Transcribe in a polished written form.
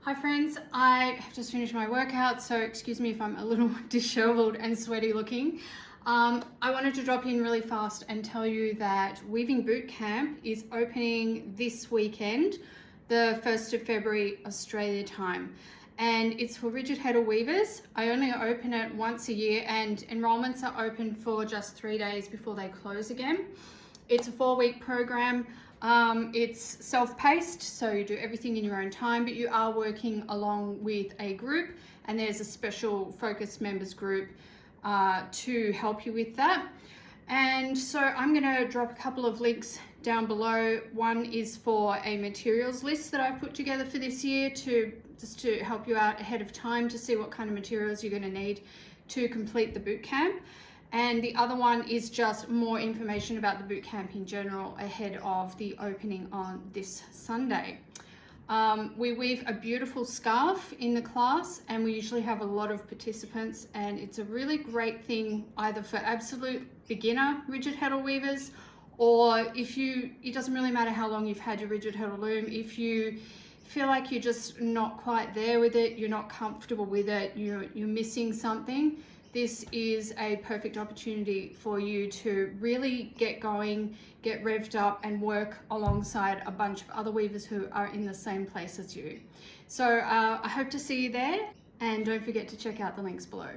Hi friends, I have just finished my workout, so excuse me if I'm a little disheveled and sweaty looking. I wanted to drop in really fast and tell you that Weaving Boot Camp is opening this weekend, the 1st of February Australia time. And it's for rigid heddle weavers. I only open it once a year and enrollments are open for just 3 days before they close again. It's a 4-week program. It's self-paced, so you do everything in your own time, but you are working along with a group, and there's a special focus members group to help you with that. And so I'm going to drop a couple of links down below. One is for a materials list that I've put together for this year just to help you out ahead of time to see what kind of materials you're going to need to complete the boot camp. And the other one is just more information about the boot camp in general ahead of the opening on this Sunday. We weave a beautiful scarf in the class, and we usually have a lot of participants, and it's a really great thing either for absolute beginner rigid heddle weavers, or it doesn't really matter how long you've had your rigid heddle loom. If you feel like you're just not quite there with it, you're not comfortable with it, you're missing something, this is a perfect opportunity for you to really get going, get revved up, and work alongside a bunch of other weavers who are in the same place as you. So I hope to see you there, and don't forget to check out the links below.